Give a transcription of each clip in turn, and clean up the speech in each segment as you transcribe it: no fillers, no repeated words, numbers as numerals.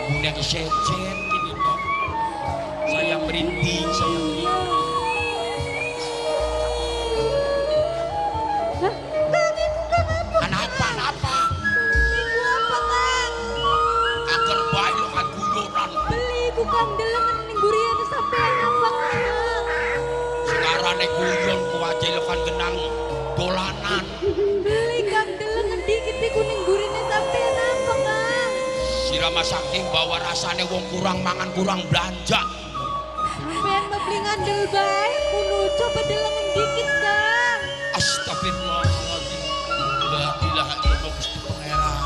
Punya kesejen gini toh. Saya merinding, saya merinding. Hah? Kang, itu Kang apa? Kenapa? Iku apa Kang? Agar baik lo kan guyonan. Beli iku Kang delengan ning gurian sampean apa Kang? Sekarang guyon ku aja lo kan genang dolanan. Beli Kang delengan dikit iku ning gurine sampean apa Kang? Sirama saking bawa rasane wong kurang mangan kurang belanja. Sampean mah beli ngandel bae, kudu coba delengan dikit Kang. Astagfirullahaladzim. La ilaha illallah Gusti Pangeran.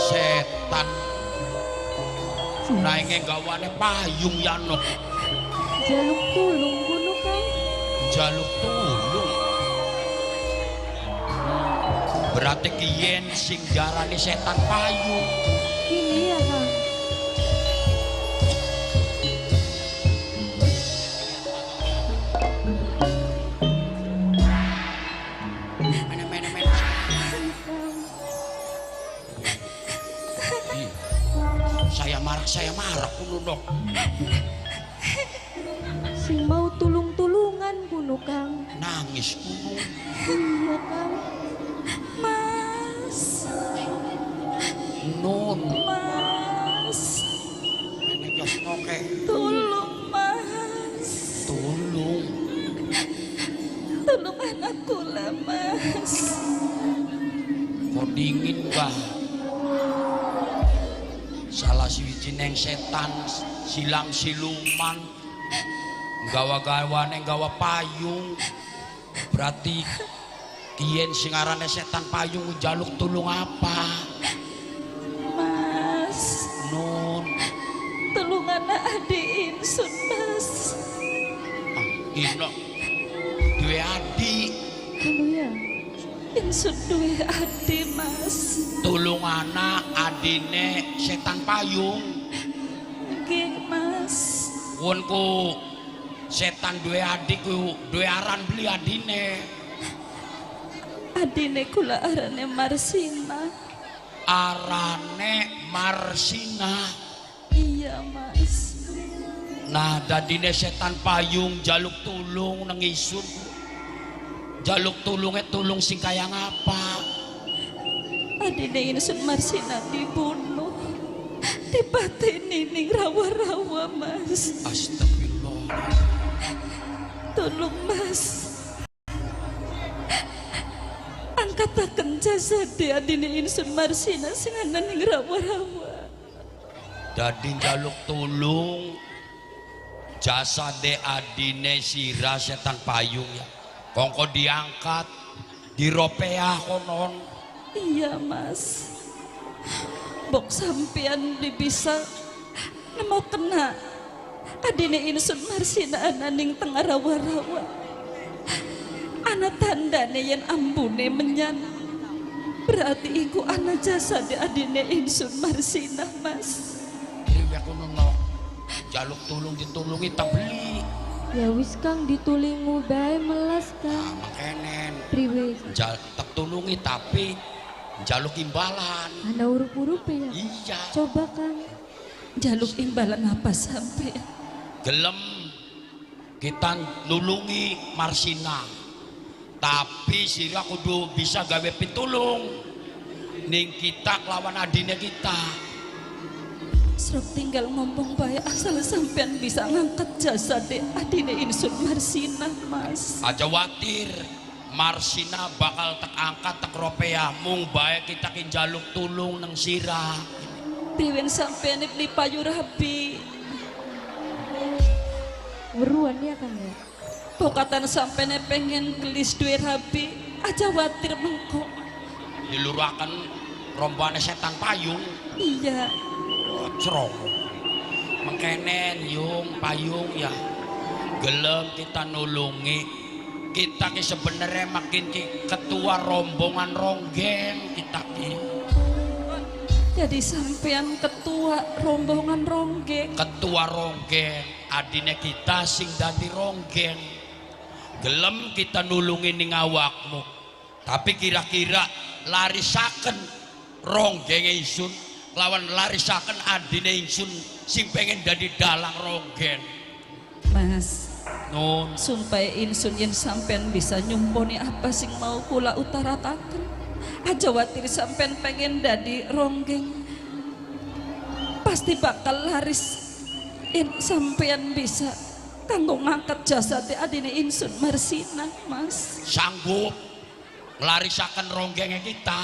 Setan naenge gawane payung yano. Jaluk tulung kuno Kang. Jaluk tulung. Berarti kiyen sing jarane setan payung. Ini ya Kang. Saya marah kuno dok. Sing mau tulung-tulungan kuno Kang. Nangis kuno. Iya Kang. Mas. Nun. Mas. Ini jos noke. Tolong Mas. Tolong. Tolong anakku lah Mas. Kok dingin kah? Salah siwijining setan silang siluman gawa-gawane gawa payung. Berarti kiyen sing arane setan payung jaluk tulung apa? Mas. Nun. Tolong anak adik insun Mas. Ino duwe adik. Halo ya. Insun duwe adik Mas. Tulung anak adine setan payung. Nggih Mas. Wonku setan duwe adik ku duwe aran beli adine. Adine kula arane Marsina. Arane Marsina. Iya Mas. Nah dadine setan payung jaluk tulung nang isun. Jaluk tulungnya tulung sing kaya ngapa? Adine insun Marsina dibunuh. Dipateni ning rawa-rawa Mas. Astagfirullah. Tolong Mas. Angkataken jasad adine insun Marsina sing ana ning rawa-rawa. Dadi jaluk tulung jasade adine sira setan payung ya. Kongko diangkat diropeah konon. Iya Mas. Bok sampean bisa nemu kena adine insun Marsina ana ning tengah rawa-rawa. Ana tandane yen ambune menyan. Berarti iku ana jasad adine insun Marsina Mas. Dewe kono no. Jaluk tulung ditulungi tak beli. Ya wis Kang ditulingu bae melas Kang. Makenen. Priwe? Tak tulungi tapi jaluk imbalan. Ana urup-urup ya. Iya. Coba Kang. Jaluk imbalan apa sampai? Gelem kita nulungi Marsina. Tapi sira kudu bisa gawe pitulung ning kita kelawan adine kita. Serap tinggal ngomong bae asal sampean bisa ngangkat jasad adine insun Marsina Mas. Aja watir Marsina bakal tak angkat tak ropeah mung bae kita ki njaluk tulung nang sira. Priwen sampean beli payu rabi. Weruan ya Kang ya. Pokatan sampean pengen gelis duwe rabi aja watir mengko. Dilurakan rombane setan payung. Iya. Cerong mengkenen yung payung ya gelem kita nulungi kita ki sebenarnya makin ki ketua rombongan ronggeng kita ki. Jadi sampean ketua rombongan ronggeng. Ketua ronggeng adine kita sing dadi ronggeng gelem kita nulungi ning awakmu tapi kira-kira larisaken ronggenge ingsun lawan larisaken adine ingsun sing pengen dadi dalang ronggen. Mas, Nun, sumpah insun yen sampean bisa nyumponi apa sing mau kula utarakaken. Aja watir sampean pengen dadi ronggeng, pasti bakal laris yen sampean bisa kanggo ngangkat jasad adine insun Marsina. Mas, sanggup larisaken ronggenge kita.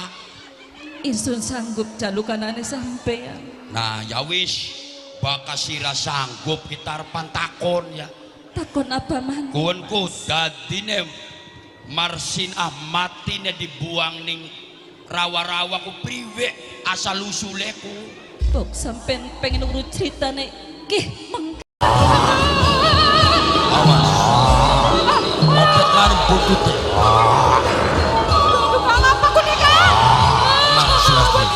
insun sanggup jalukanane sampean. Nah, ya wis, bakas sira sanggup kita arepan takon ya. Takon apa man? Kuwenku dadine Marsinah matine dibuang ning rawa-rawa ku priwe asal usuleku. Bok sampean pengen urut ceritane kih meng. Awas. Opet lari butute. Tukang apa ku nih kak? Nah, silahkan.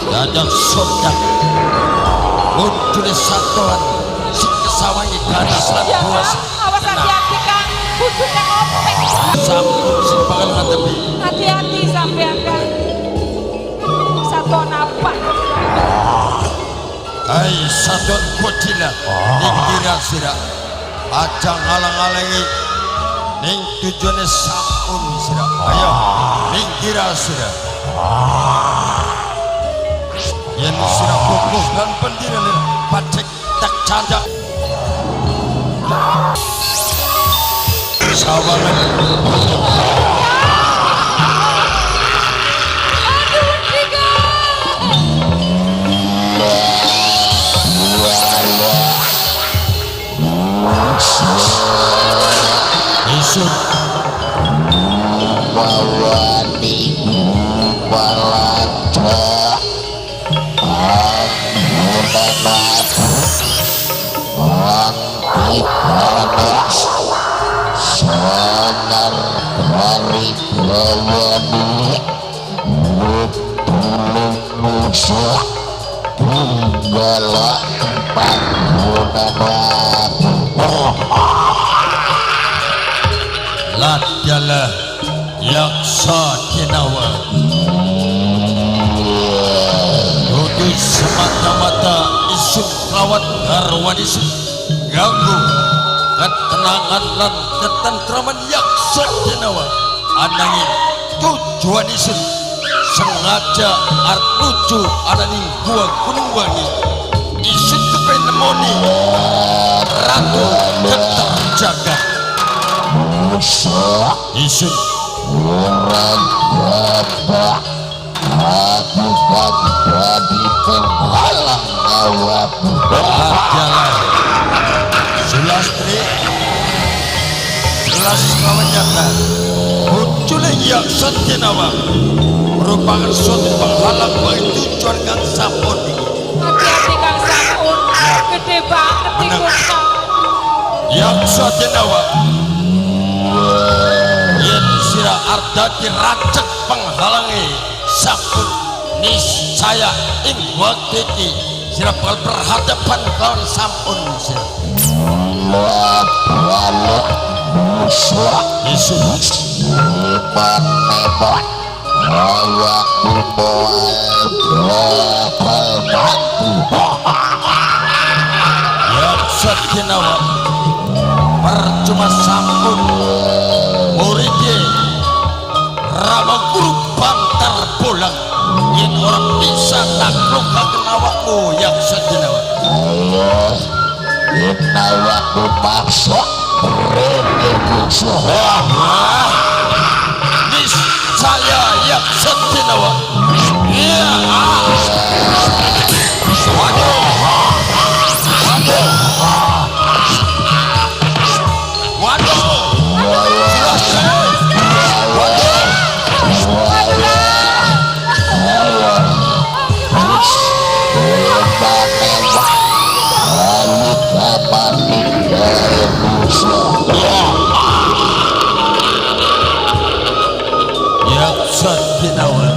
Dadang sodak muncul satuan si kesawangi gadis lan Ya buas kak, awas hati-hati kak. Bujuknya ngopek. sampun si bakal ngadepi Hati-hati sampean kak. Satu napa? hai satuan kocila dikira sira aja ngalang-alangi ning tujuannya sampun sira ayo minggir sira yen sira kukuh lan pendirane pacek tak candak sawangan isun Bawani Balata Amunanat Antipanas Sanar Bari Bawani Mutulung Musa Tunggala Pangunanat Ladyalah yaksa kenawa Dudu semata-mata isun kawat garwan isun ganggu ketenangan lan ketentraman yaksa kenawa anangin tujuan isun sengaja arep nuju ananing gua Gunung Wangi isun kepenemoni ratu keter jagat isun orang Bapak aku kan jadi penghalang awak jalan Sulastri jelas kawan nyata munculnya yang Satyenawa merupakan suatu penghalang bagi tujuan Kang Sampun ini. Hati-hati kang Sampun. Gede banget Menang. ikut kang. Yang Satyenawa yen sira arda diracek penghalangi Sampun niscaya ing waktu iki sira bakal berhadapan kawan Sampun sira walau musuh isun menemot awakku bakal mati yang Satyenawa percuma Sampun muridnya Rama Guru bantar bolang yen orang bisa naklukkan awakmu yang Satyenawa ayo awakku maksud rene musuh niscaya yang Satyenawa iya waduh Satyenawa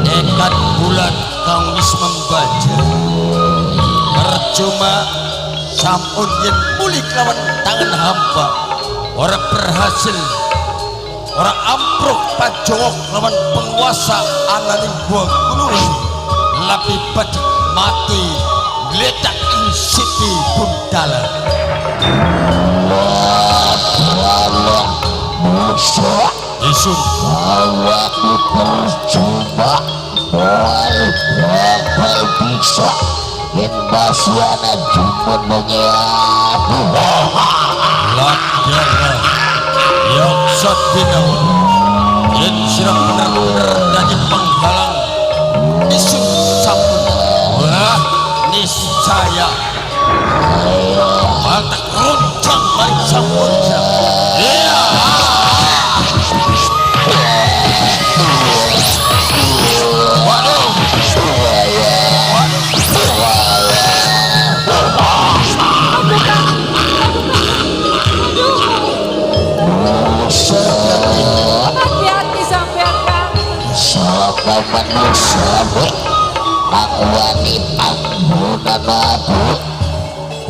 nekat bulan kang wis membaca percuma sampun yen muli kelawan tangan hamba ora berhasil ora ampruk Panjawa lawan penguasa ananing gua gunung lebih baik mati gletak ing siti Bundala. Allah musuh Isun awakku percuma bakal bisa yen basiana jumun mengiaku lakdara yang sadina yen sirah bener-bener dadi penghalang isun sampun wah niscaya batak runcang maring sampun iya waduh Hati-hati sampean Kang. sapa manusia akwani panggunan aku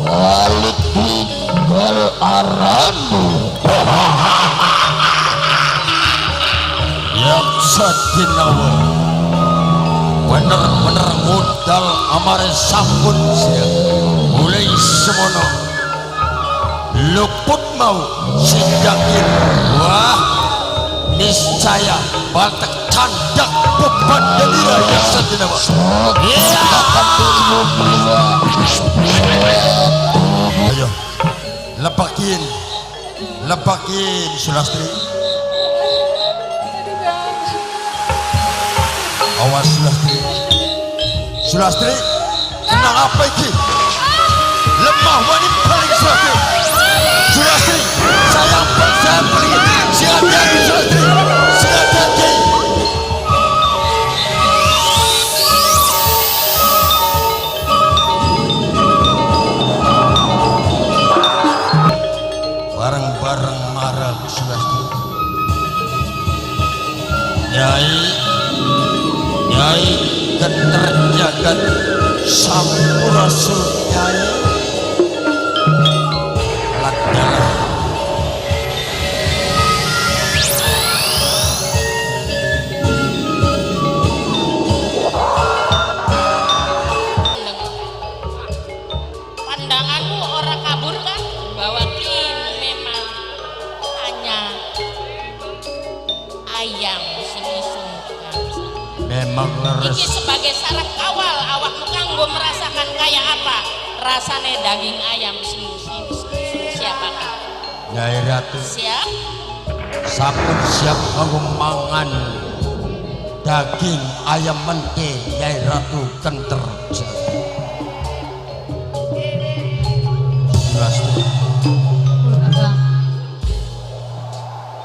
balik tinggal aramu yang sadinawa bener-bener modal amare sampun sia mulai semono luput mau sidakin wah niscaya batak candak beban dari yang sadinawa iya ayo lepakin Sulastri awas Sulastri tenang apa iki lemah wani paling Sulastri saya paling siap-siap Sulastri siap-siap bareng-bareng marah Sulastri Nyai keterjagat Sampurasul Nyai Lakdala pandanganmu orang kabur kan bahwa ini memang hanya ayam sing isun memang leres iki sebagai syarat awal awakmu kanggo merasakan kayak apa rasane daging ayam sing siapakah Nyai Ratu siap sampun siap kanggo mangan daging ayam mente Nyai Ratu Kenterjaya Sulastri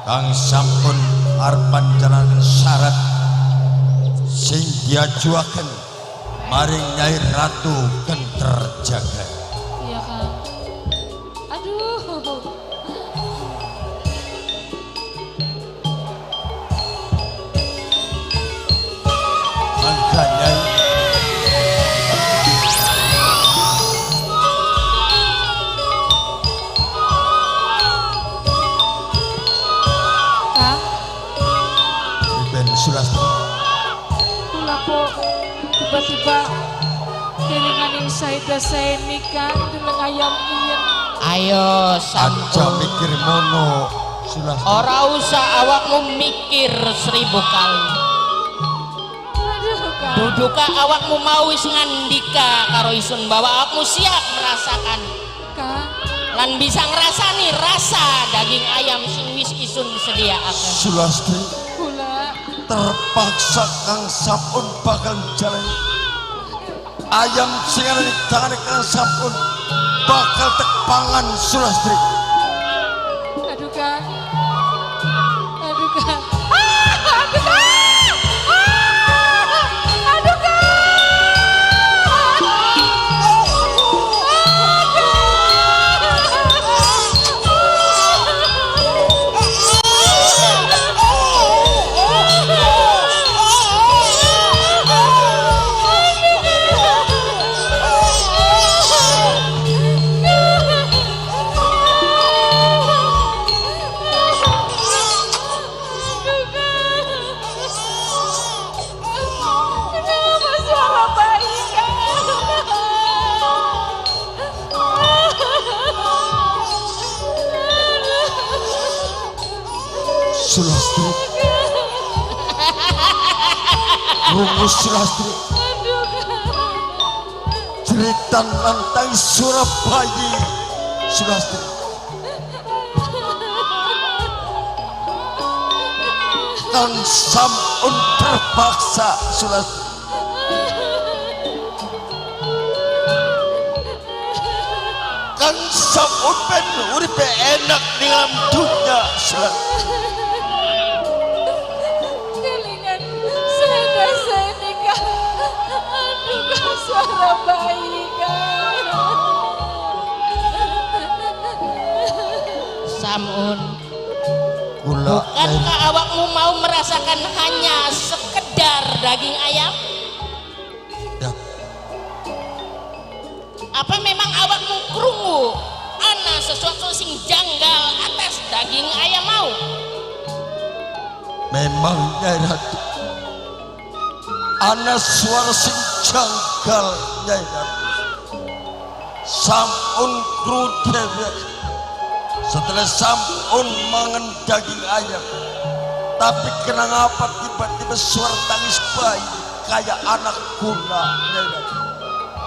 kang sampun arpan jalanan syarat sing diajuaken maring Nyai Ratu Kenterjaga Iya Kang. Aduh. mangga Nyai Kang, Ben Sulastri kula kok tiba-tiba kelingan yang saya nikah dengan ayam iyan. ayo aja sampun mikir mono Sulastri ora usah awakmu mikir 1000 kali Aduh Kang. duduka awakmu mau wis ngandika karo isun bahwa awakmu siap merasakan Kang, lan bisa ngrasani rasa daging ayam sing wis isun sediaaken Sulastri kula terpaksa kang sampun bakal jalan ayam sing ana di tangan kang sampun bakal tepangan Sulastri aduh Kang. Aduh Kang. Sulastri. Rumus Sulastri. Cerita tentang Surabaya Sulastri. Kan sampun terpaksa Sulastri. Kan sampun ben uripe enak di dalam dunia Sulastri. Kelingan saya nikah. Aduh, suara bayi kan. Samun, Kula bukankah awakmu mau merasakan hanya sekedar daging ayam? Apa memang awakmu krungu ana sesuatu sing janggal atas daging ayam mau? memang Nyai Ratu ana suara sing janggal Nyai Ratu. Sampun krudewe setelah sampun mangan daging ayam, tapi kenapa tiba-tiba suara tangis bayi kayak anak guna Nyai Ratu.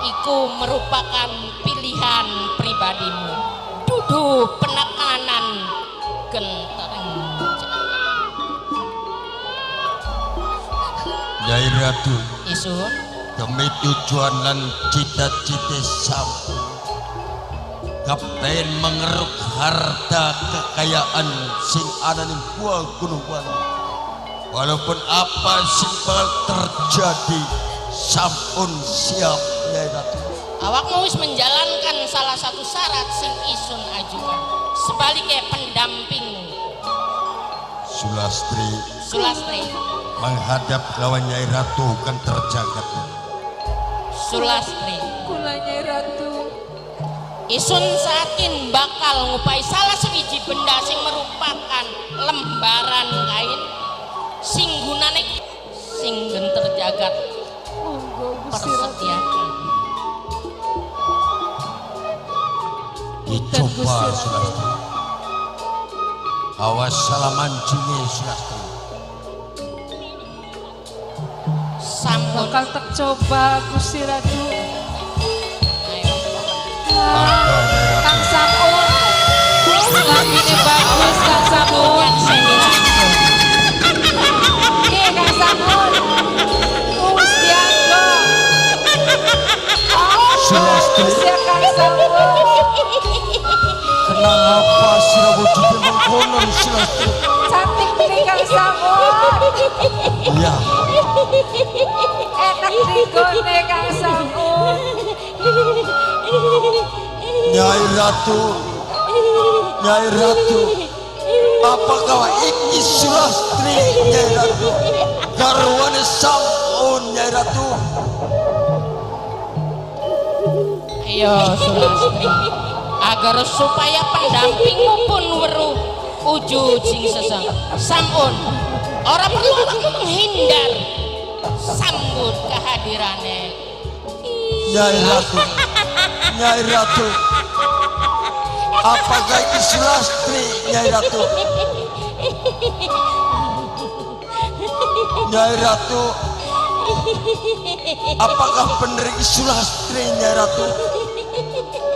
Iku merupakan pilihan pribadimu. Dudu penekanan genteng. Nyai Ratu, Isun, demi tujuan dan cita-cita sampun kapen mengeruk harta kekayaan sing ada di buah gunung Bali. Walaupun apa sing bakal terjadi, sampun siap Nyai Ratu. awakmu wis menjalankan salah satu syarat sing Isun ajukan sebagai pendampingmu. Sulastri Sulastri, menghadap lawan Nyai Ratu kan terjagat. Sulastri, Kula Nyai Ratu. Isun sakin bakal ngupai salah sewiji benda sing merupakan lembaran kain sing gunane sing genter jagat Monggo Gusti Ratu. persediaan. Dicoba Sulastri. Awas salah mancingnya Sulastri. Sampun, Bakal tak coba Gusti Ratu. ayo. Mangga Nyai Ratu. Kang Samun. Lagine bagus Kang Samun. Yang sini langsung. Oke Kang Samun. Wis dianggo. Sulastri, Ya Kang Samun. kenapa sira wujudnya mengkonon Sulastri? Cantik nih Kang Samun. Iya, Enak digone Kang Samun. Nyai Ratu, Nyai Ratu, apakah iki Sulastri Nyai Ratu? Garwane sampun Nyai Ratu. Ayo Sulastri, agar supaya pendampingmu pun weruh uju jing sesang. Sampun, ora perlu awakmu menghindar. Sambut kehadirannya. Nyai Ratu, Nyai Ratu, apakah iki Sulastri Nyai Ratu? Nyai Ratu, apakah benar iki Sulastri Nyai Ratu?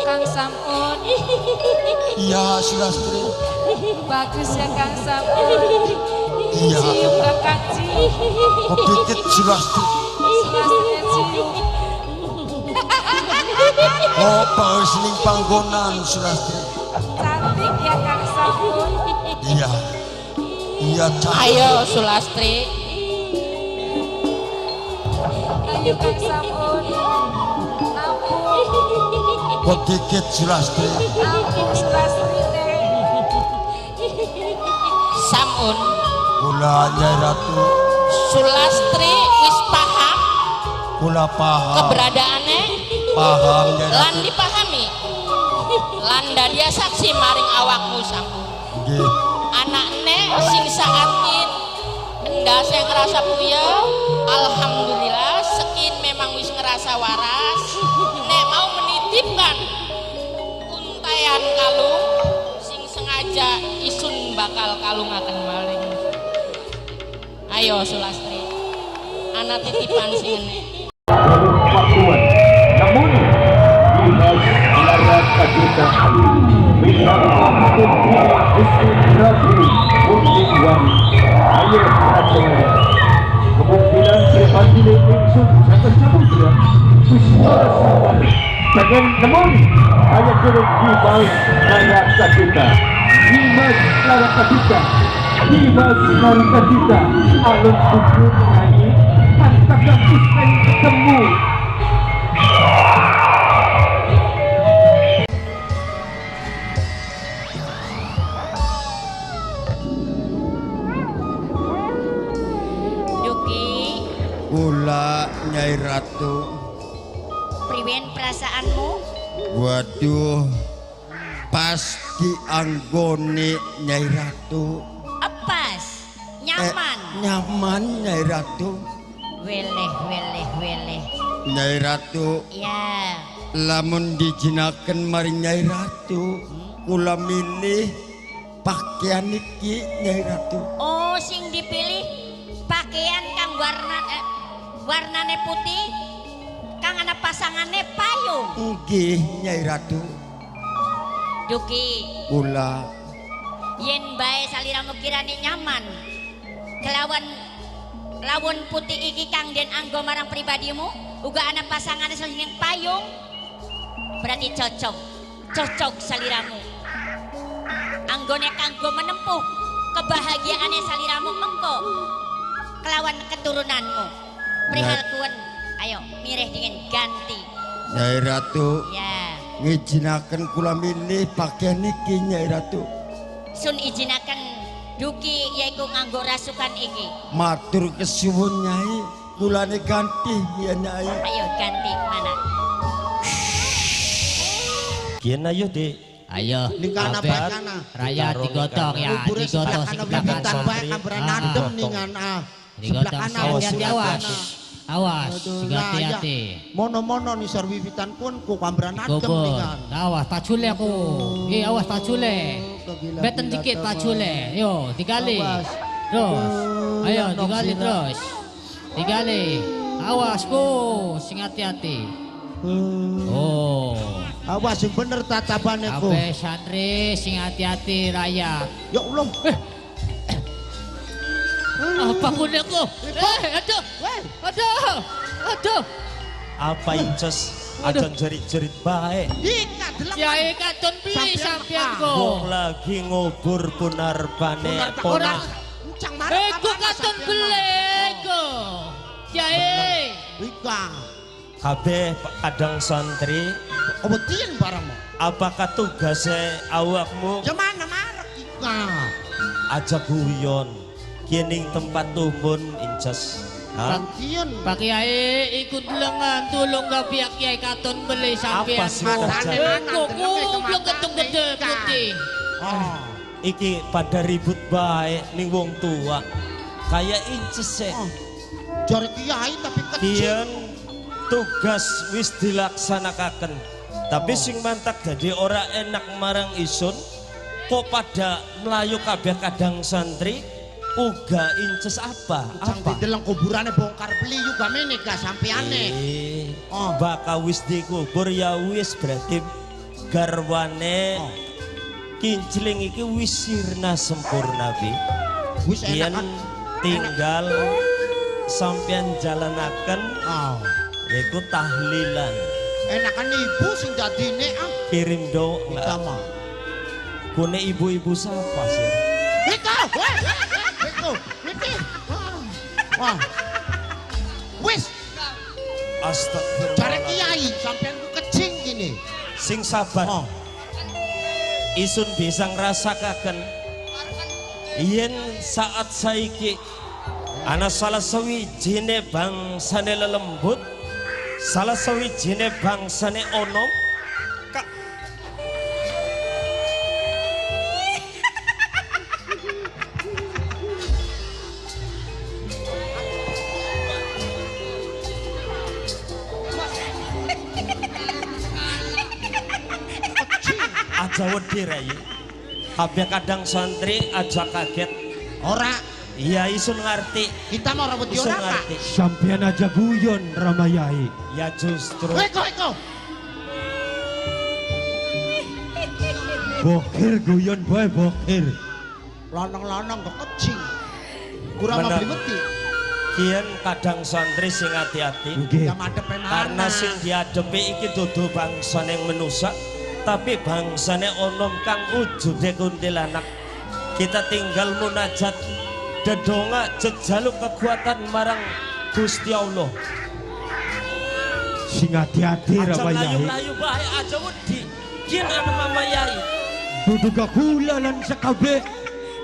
Kang Samun. Iya Sulastri. Bagus ya Kang Samun. Iya, Cium Kakak cium. kepikir Sulastri. Sulastinya cium. Oh, bagus ning panggonan Sulastri. Cantik ya Kang Samun. Iya, iya cantik. Ayo Sulastri, Ayo Kang Samun. Ampun. Kepikir Sulastri. Ampun Sulastri teh. Samun, Kula Nyai Ratu, Sulastri wis paham kula paham. keberadaannya Paham Nyai lan Ratu. dipahami. Landa dia saksi maring awakmu Sampun. Nggih. Anakne sing saatin benda saya ngerasa puya, alhamdulillah sekin memang wis ngerasa waras. Nek mau menitipkan untayan kalung sing sengaja Isun bakal kalung akan maling. Ayo Sulastri. Anak titipan sing ngene. Waktuan. Namun Dimas Kadita bisa mengikuti inspirasi musik wang air aceh. Kemungkinan pribadi langsung sampai samudra bisa dengan namun hanya turun di bawah layak Kadita. Dimas layak Kadita. Dimas layak Kadita. Alun buku menyanyi tak dapat ketemu. Duki, Kula Nyai Ratu. priwen perasaanmu? Waduh, pasti anggone Nyai Ratu. Epas, nyaman. Nyaman Nyai Ratu. Weleh. Nyai Ratu, Ya, lamun dijinaken mari Nyai Ratu, kula milih pakaian iki Nyai Ratu. oh sing dipilih pakaian kang warnane putih, kang ana pasangane payung. Nggih Nyai Ratu. Duki, Kula yen bae saliramu kirane nyaman kelawan lawon putih iki kang den anggo marang pribadimu uga ana pasangane sing payung, berarti cocok saliramu anggone kanggo menempuh kebahagiaane saliramu mengko kelawan keturunanmu. Perihal kuwen ayo mirih dengan ganti. Nyai Ratu Ya, ngijinaken kula milih pakaian iki Nyai Ratu. sun ijinaken Duki yaiku nganggo rasukan iki. Matur kesuwun Nyai, kulane ganti ya Nyai. Ayo ganti mana? Kian ayo Dik. Ayo, Ning kana kabeh. kana. Raya digotong ya, Kubure digotong sing sebelah belakang. kanan bae kambaran adem ningan sebelah Digotong kanan hati-hati awas. Awas, sing Nah, hati-hati. Mono-mono ni sor wiwitan pun ku kambaran adem Gobor. ningan. Awas pacule aku. Awas pacule. Beten dikit pacule. Yo, digali. Terus. Ayo digali terus. Digali. Awas ku, sing hati-hati. Oh. Awas sing bener tatabane ku. Kabeh santri sing hati-hati raya. Ya Allah. Apa punyaku? Aduh. Aduh. Apa incos aja jerit-jerit baik. Ika deleng. Kiai katon pilih sampean Wong kok. lagi ngubur punarbane Ora ponah. encang marek. Ku katon beleko. Kiai. Ika. Kabeh kadang santri, Kebetien barangmu. apakah tugasnya awakmu Jemana marek Ika. aja guyon kining tempat tumbun incos. Hah? Kantien. Pak Kiai ikut lengan tulung gak pihak Kiai katon beli sampean. Apa sih kok. kerjaan? Kok goblok ketung gede putih. Oh. Iki pada ribut baik ning wong tua. Kayak incos Oh. Jari kiai tapi kecil. Kian tugas wis dilaksanakan. Tapi sing mantak jadi ora enak marang isun kok pada melayu kabeh kadang santri uga inces apa? Cang Apa? dideleng kuburane bongkar beli juga menika sampeane. Oh. Baka wis dikubur ya wis berarti garwane Oh. kincling iki wis sirna sempurna bi. Wis Kian enakan. tinggal sampean jalanaken Oh. yaiku tahlilan. Enakan ibu sing dadine Kirim doa. Sama. Kune ibu-ibu siapa sih? Ika, weh. Itu, itu. Wah. Wis, Astagfirullah. jare kiai sampean ku kecing gini. Sing sabar. Oh. Isun bisa ngrasakaken yen saat saiki ana salah sawijine bangsane lelembut, salah sawijine bangsane onom aja wedi rai. Kabeh kadang santri aja kaget. Ora Iya isun ngerti. Kita mau rebut Isun ora, Pak. ngerti. Sampean aja guyon Ramayai. Ya justru Eko. Bokir guyon bae bokir. Lanang-lanang kok kecing. Kurang Bener. beli meti. kian kadang santri sing hati-hati. Nggih. Ya madepe Karena sing diadepi iki dudu bangsane manusa, tapi bangsane onom kang wujude kuntilanak. Kita tinggal munajat dedonga jejaluk kekuatan marang Gusti Allah. Sing hati-hati Aja Ramayai. layu-layu bae aja wedi. Kian ana Mama Yai. Dudu kula lan sekabeh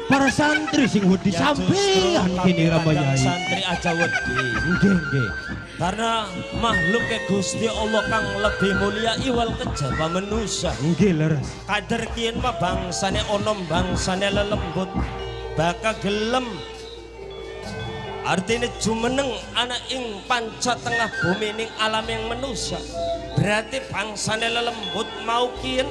para santri sing wedi sampean kene Ramayai. Santri aja wedi. Nggih. Karena makhluk ke Gusti Allah kang lebih mulia iwal kejaba manusia. Nggih leres. Kader kian mah bangsane onom bangsane lelembut bakal gelem artinya jumeneng anak ing panca tengah bumi ning alam yang manusia. Berarti bangsane lelembut mau kian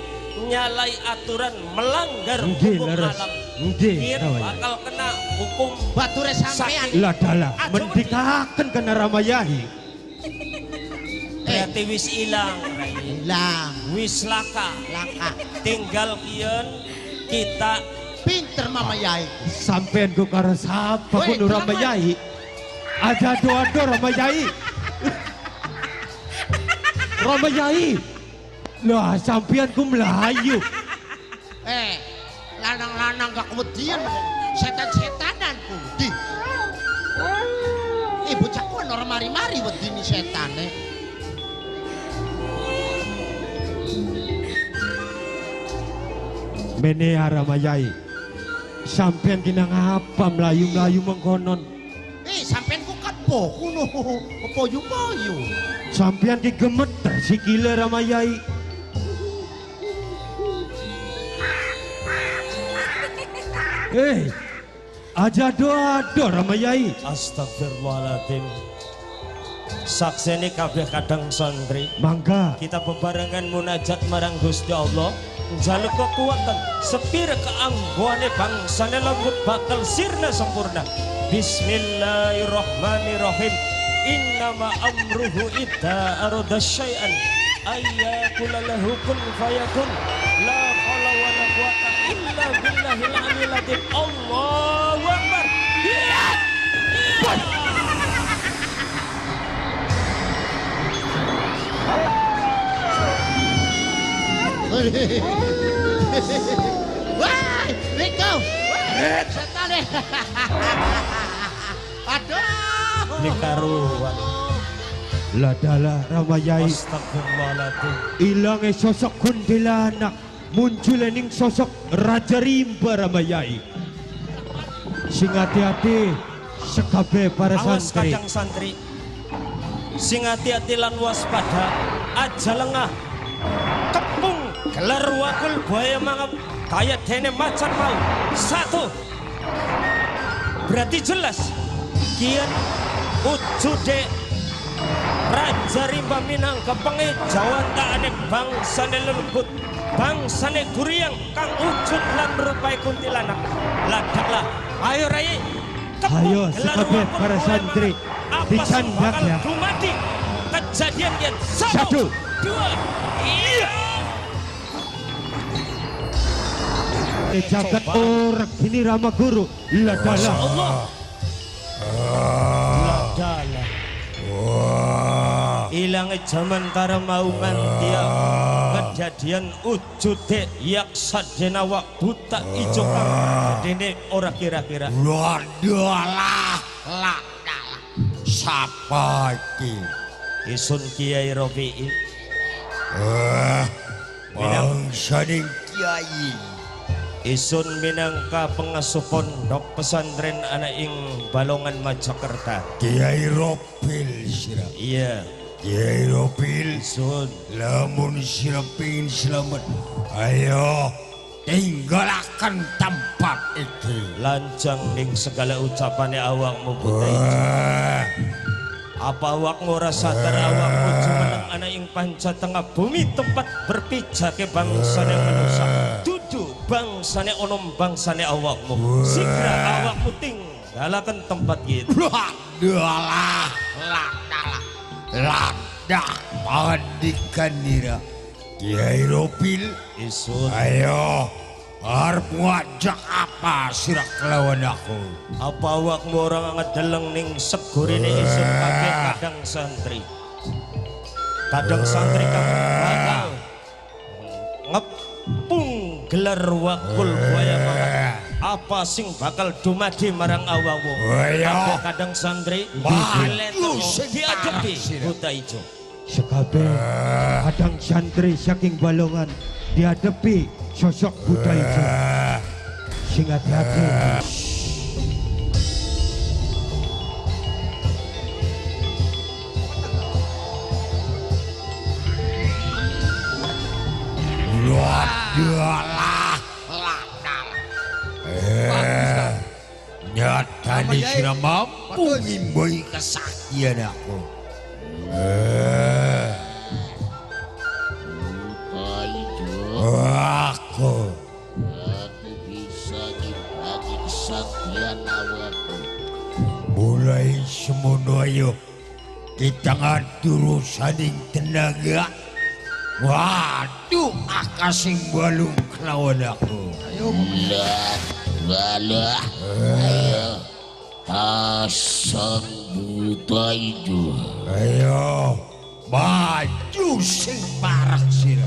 nyalai aturan melanggar Nggih hukum leres. alam. Nggih Kian Ramayai. bakal kena hukum bature sampean. sakit. Lah dalah Aja mendikaken kena Ramayai. Berarti wis ilang, Lah, wis laka. Tinggal kian kita pinter Mama Yai. Sampean ku karo sapa Woi, kuno Ramayai. Aja doa-do Ramayai. Ramayai. Lah sampean ku melayu. Lanang-lanang gak kewedian kok. Setan-setanan ku. Di. Bocah ku ono mari-mari wedine setane. Mene Ramayai. Sampean kena ngapa melayu-melayu mengkonon. Sampean ku kepo kuno. Kepoyu-poyu. Sampean ki gemeter sikile Ramayai. Aja doa-do Ramayai. Astagfirullahaladzim. Sakseni kabeh kadang santri. Mangga. Kita bebarengan munajat marang Gusti Allah. Njaluk kekuatan sepira keanggoane bangsane lembut bakal sirna sempurna. Bismillahirrahmanirrahim. Innama amruhu idza arada syai'an ayyakula lahu kun fayakun. La haula wala quwata illa billahil aliyil azim. Allahu akbar. Wah, Riko. Setane. Aduh. Ini karuan. Lah dalah Ramayai. Astagfirullahaladzim. Ilange sosok kuntilanak. Muncul ning sosok Raja Rimba Ramayai. Sing hati-hati sekabeh para Awas santri. kadang santri. Sing hati-hati lan waspada. Aja lengah. Kepung gelar wakul buaya mangap kayak dene macan mau. Satu. Berarti jelas kian wujude Raja Rimba Minangka pengejawan taane bangsane lembut, bangsane guriang kang wujud lan rupai kuntilanak. Ladaklah, ayo Rai. Ayo sekabeh para santri dicandak ya. Dumadi kejadian yang Satu. dua, iya. Jagat orang ini Rama Guru. Lah dalah. Allah. Ladala. Ilangnya zaman tara mau mantia kejadian wujude yaksa denawa buta ijo kang dene ora kira-kira. Wadalah, sapa iki? Isun Kiai Robi'i. Bangsaning kiai. Isun minangka pengasuh pondok pesantren anak ing Balongan Majakerta. Kiai Ropil sira. Iya. Kiai Ropil, Isun. lamun sira pengin selamat, ayo tinggalakan tempat iki. Lancang ning segala ucapane awakmu buta ijo. Apa awakmu ora sadar awakmu jumeneng ana ing panca tengah bumi tempat berpijake bangsane manusia. Dudu bangsane onom bangsane awakmu. Sigra awakmu dalakan tempat gitu. Dalah, ladak pandikan nira. Kiai Ropil, Isun, ayo, harap ngajak apa sirak lawan aku? apa awakmu orang ngedeleng ning segurine isun kabeh kadang santri. Kadang santri kamu bakal ngepung gelar wakul buaya mangat. Apa sing bakal dumadi marang awamu? Kabeh kadang santri diadepi buta ijo. Sekabeh kadang santri saking balongan dihadapi sosok Buddha itu. Sing hati-hati. Dalah, nyata nih sudah mampu ngimbai kesaktian aku. Aku bisa ngimbangi kesaktian awakmu. mulai semono ayo kita ngatur saling tenaga. Waduh, akasing balung kelawan aku. Balah, ayo pasang buta itu. Ayo maju sing parak sira.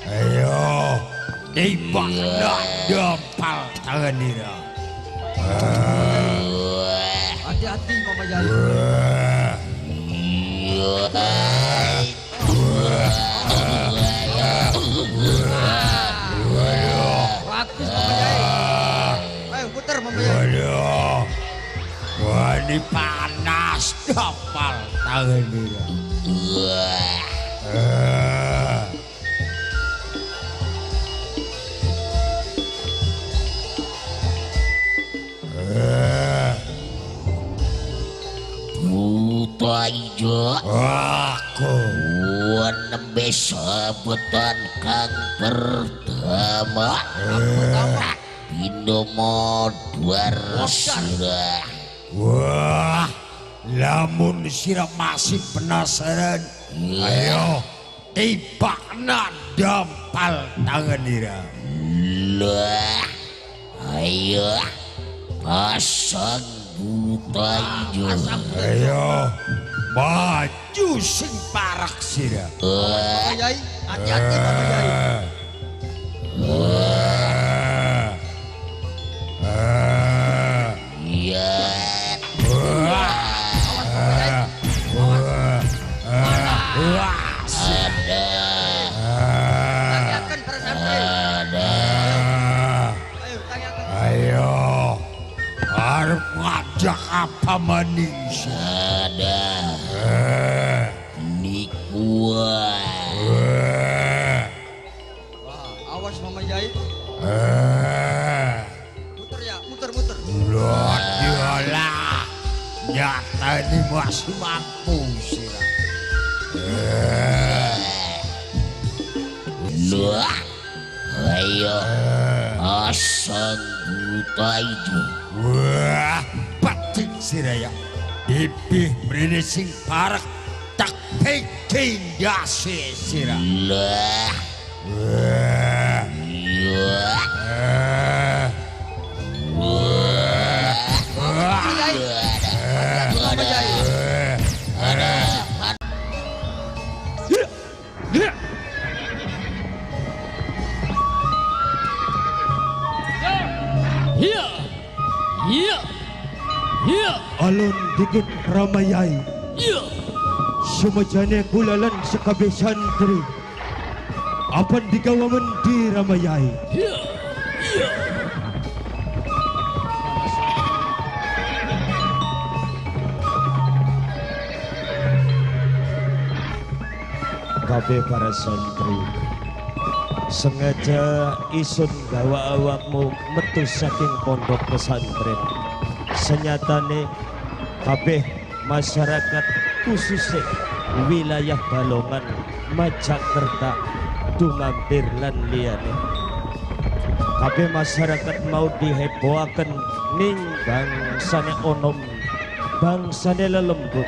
Ayo tembak nak dampal tangan nira. Hati-hati Mama Yai. Bagus Mama Yai. Ayo putar Mama Yai. Waduh, wah ini panas dampal tangan nira. Buta ijo. Aku Nembe sabetan kang pertama. Pindho modar sirah. wah, lamun sira masih penasaran, ayo tembak nak dampal tangan nira. Lah, ayo pasang buta ijo. Ayo maju sing parak sira. Mama Yai, hati-hati Mama Yai. Iya. Ada. Tanyakan para santri. Ada. Ayo tanyakan. Ayo harap ngajak apa maning Ada. Nikuan. Wah, awas Mama Yai. Muter ya, muter. Dialah nyata ini masih mampu sira. Lah, ayo pasang buta ijo. Wah, batik sira ya. Bibih mrene sing parak tak peking dasi sira. Lah, iya. Mama Yai. Alun dikit Ramayai. Sumajane kulalan sekabeh santri. Apan digawamen di Ramayai. Kabeh para santri sengaja isun gawa awakmu metu saking pondok pesantren. Senyatane kabeh masyarakat khususnya wilayah Balongan, Majakerta, Dumampir lan liyane kabeh masyarakat mau dihebohaken ning bangsane onom bangsane lelembut.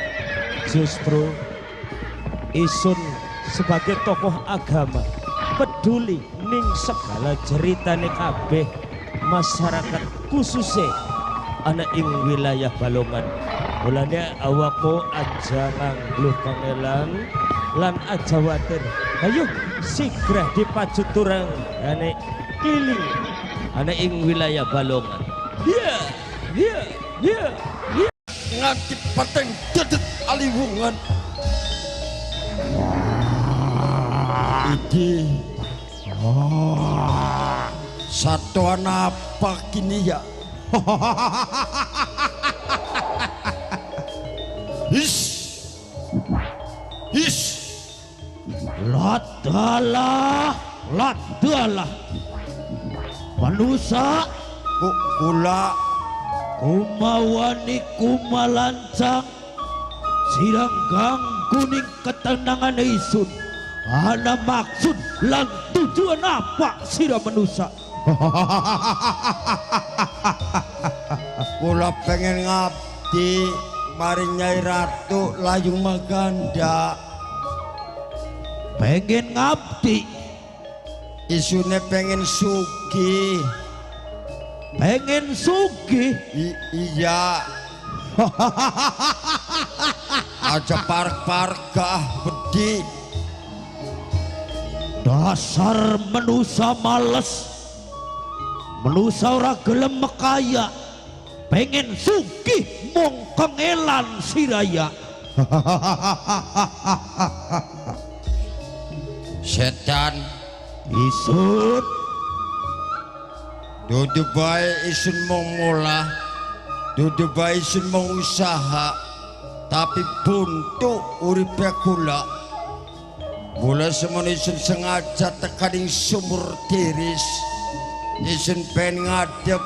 Justru isun sebagai tokoh agama peduli ning segala ceritane kabeh masyarakat khususnya anak ing wilayah Balongan. Mulane awakmu aja ngangluh pangelan lan aja watir. Ayo sigrah dipacu turang ane kiling ane ing wilayah Balongan. Iya. Nganti pateng dedet aliwungan. Iki satuan apa kini ya? His Ladalah manusia kula kumawani kumalancang siranggang kuning ketenangan isun. Ana maksud lan tujuan apa sira manusia? kula pengen ngabdi maring Nyai Ratu Layung Maganda. Pengen ngabdi, Isune pengen sugih. pengen sugih. Iya. Aja park-parkah bedi. Dasar manusia males, manusia ora gelem mekaya, pengen sugih mong kengelan siraya. Setan Isun dudu bae isun mau ngolah, dudu bae isun mau usaha, tapi buntu uripe kula. Mula semono isun sengaja tekaning sumur tiris. Isun pengen ngadep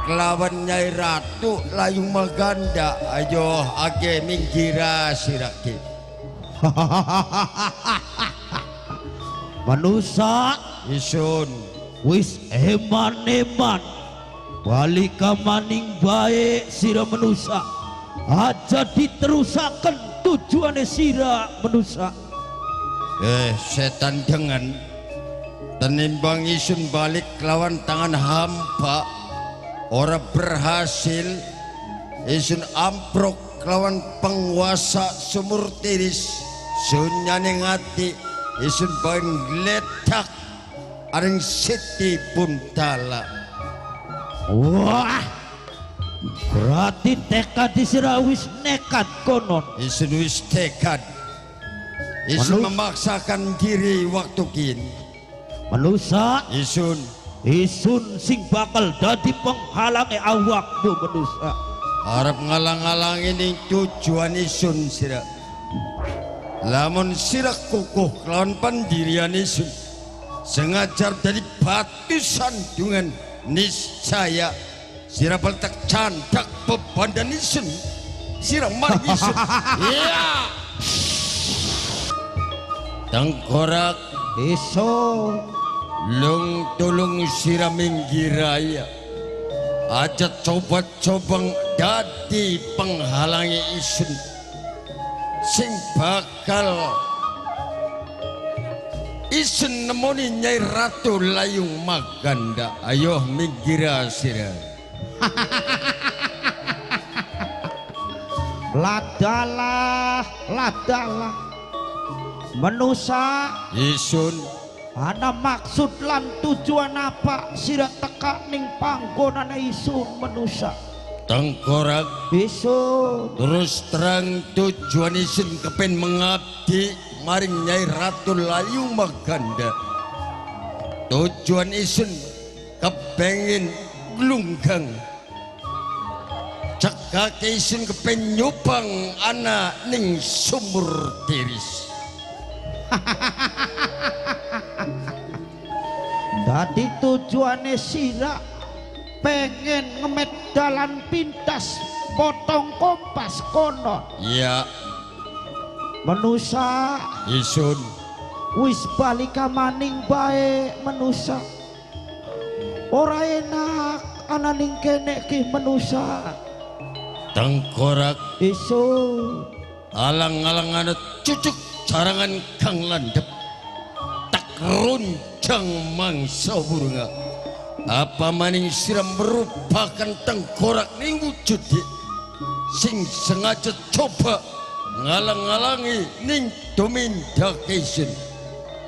kelawan Nyai Ratu Layung Maganda. Ayo age minggira sirake. manusia Isun wis eman-eman balik ka maning bae sira manusia. Aja diterusaken tujuane sira manusia. Setan dengan tenimbang isun balik lawan tangan hampa ora berhasil. Isun amprok lawan penguasa sumur tiris. Sunyane ngati isun bae ngletak aring Siti Buntala. Wah, berarti tekad sira wis nekat konon. Isun wis tekad. Isun memaksakan diri waktu kini. Manusia Isun sing bakal dadi penghalangi awakmu manusia. harap ngalang-alang ini tujuan isun sira. Lamun sira kukuh lawan pendirian isun sengajar dari batu sandungan niscaya sira baltak candak bebandan isun sira marang isun. Iya. Tengkorak Isun lung tulung sira minggiraya. Aja coba-coba dadi penghalangi isun sing bakal isun nemoni Nyai Ratu Layung Maganda. Ayo minggira sira. ladalah manusia Isun ana maksud lan tujuan apa sira teka ning panggonan isun manusia. tengkorak Isun terus terang tujuan isun kepen mengabdi maring Nyai Ratu Layung Maganda. Tujuan isun kepengin glunggang cekak isun kepen nyupang anak ning sumur tiris. dadi tujuane sira pengen ngemet dalan pintas potong kompas konon. Iya Manusia isun wis balik ka maning bae manusia. ora enak ananing kene ki manusa. Tengkorak Isun alang-alangan cucuk carangan kang landep tak runcang mangsa burunga apa maning sira merupakan tengkorak ning wujud sing sengaja coba ngalang-alangi ning domindakation.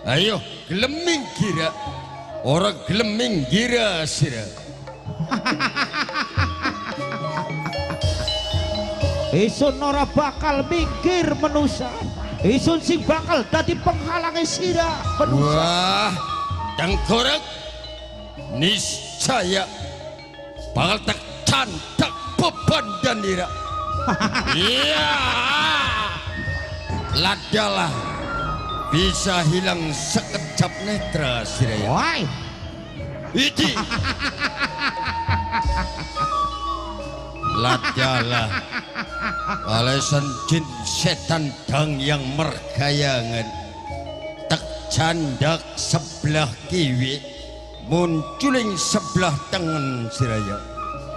Ayo gelem minggira ora gelem minggira sira. Isun ora bakal minggir manusa. Isun sing bakal dadi penghalangi sira manusa. Wah, tengkorak niscaya bakal tak candak beban ira. Iya, ladalah bisa hilang sekejap netra siraya. Why? Idi ladalah alasan jin setan dang yang mergayangan tak candak sebelah kiwi munculing sebelah tangan siraya.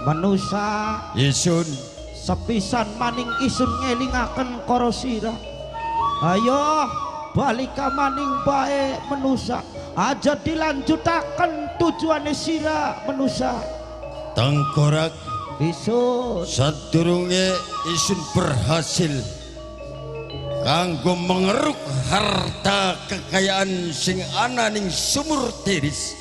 Manusa Isun sepisan maning isun ngelingaken karo sira. Ayo balik ka maning bae manusa. Aja dilanjutaken tujuane sira manusa. tengkorak Isun sadurunge isun berhasil kanggo mengeruk harta kekayaan sing ana ning sumur tiris.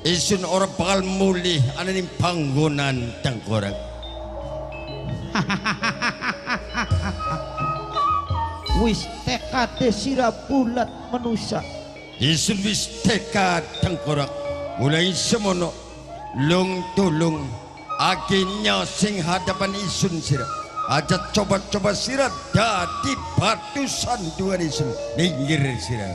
Isun ora bakal mulih ana ning panggonan tengkorak. wis tekade sira bulat manusa. Isun wis tekad tengkorak mulai semono lung tulung akhirnya sing hadapan isun sira aja coba-coba sira dadi batu sanduan isun minggir sira.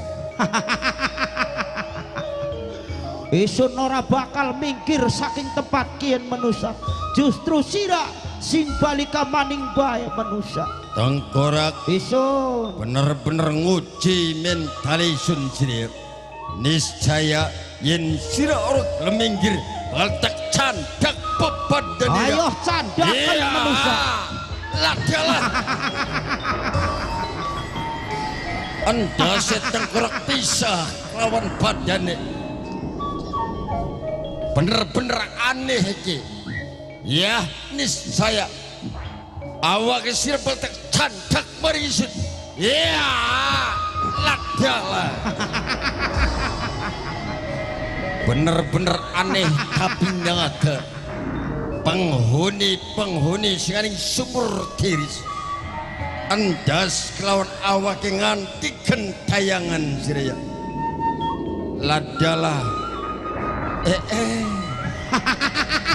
Isun ora bakal minggir saking tempat kian manusa. Justru sira sing balika maning bae manusa. Tengkorak Isun bener-bener nguji mental isun sira. Niscaya yen sira ora gelem minggir bakal tak candak beban ayo candakan manusa. Ladalah anda setengkorak pisah lawan badane bener-bener aneh iki ya. Niscaya awak sira bakal candak marisut ya. Ladalah bener-bener aneh tapi nyaga penghuni sing aning sumur tiris endas kelawan awak nganti gentayangan siraya. Ladalah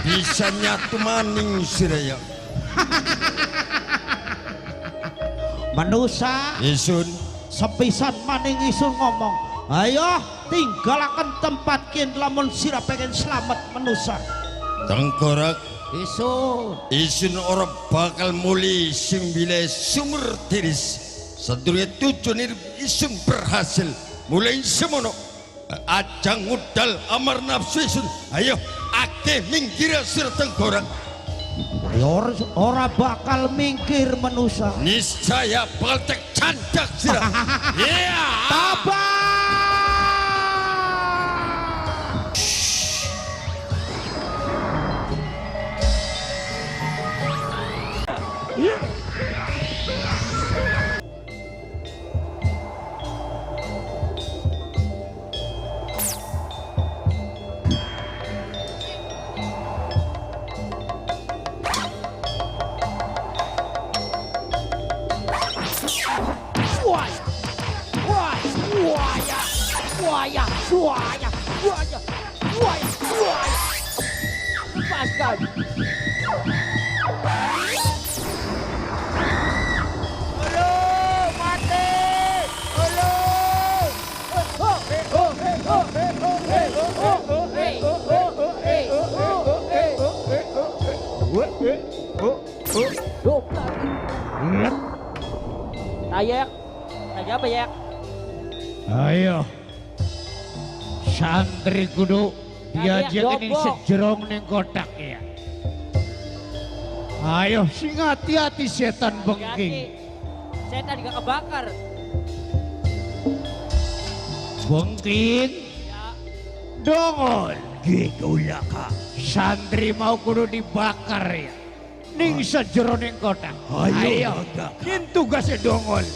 bisa nyatu maning siraya. Manusa Isun sepisan maning isun ngomong, ayo tinggalakan tempat kian lamun sira pengen selamat manusa. tengkorak Isun ora bakal muli simbile sumur tiris sedurunge tujuan isun berhasil mulai semono aja ngudal amar nafsu isun. Ayo akeh minggir sira tengkorak. ora bakal minggir manusa. Niscaya bakal tak candak sira. Iya. Tabah Ayak apa ya? ayo santri kudu diajak ini sejerong ning kotak ya. Ayo sing hati-hati setan bengking. Setan juga kebakar. Bengking. Dongol gitu lah kak. Santri mau kudu dibakar ya. Ning sejero ning kotak. Ayo. Kin tugasnya dongol.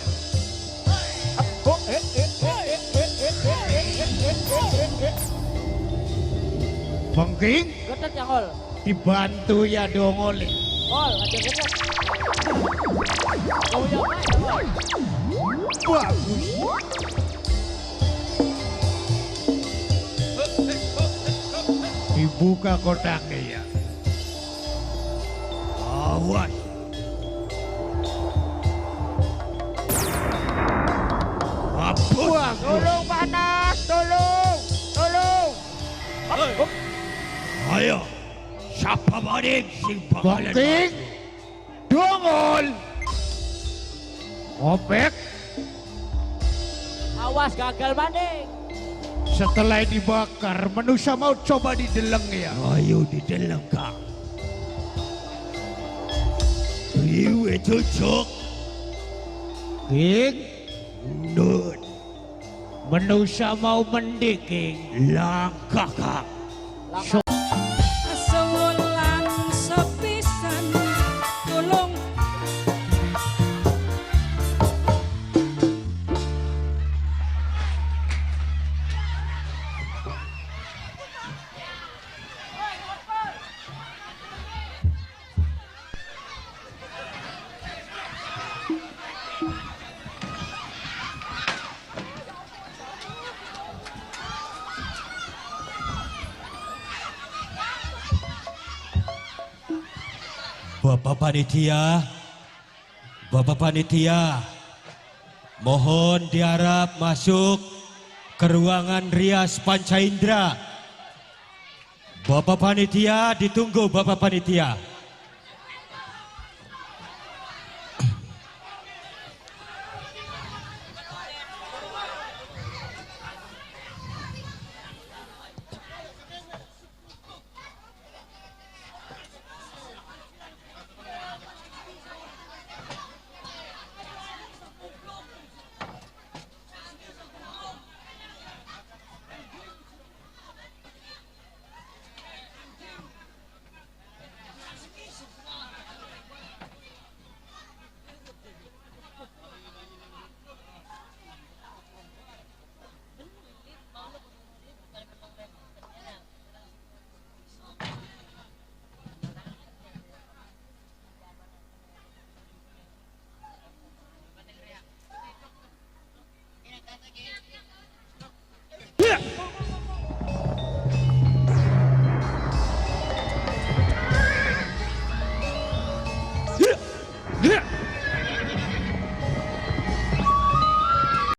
Bengking. Getet ya Hol. Dibantu ya dongol. Hol, aja getet. Kau yang main ya Hol. Bagus. Dibuka kotaknya ya. Awas. Apa? Tolong panas, tolong. Ayo. Siapa maning sing bakalan Bengking. Dongol. Opek. Awas gagal maning. Setelah dibakar, manusia mau coba dideleng ya. Ayo dideleng kak. Iwe cocok. King. Nun. Manusia mau mendiking. Langkah kak. Sewulan sepisan tulung Bapak Panitia, mohon diharap masuk ke ruangan rias Panca Indra. Bapak Panitia, ditunggu Bapak Panitia.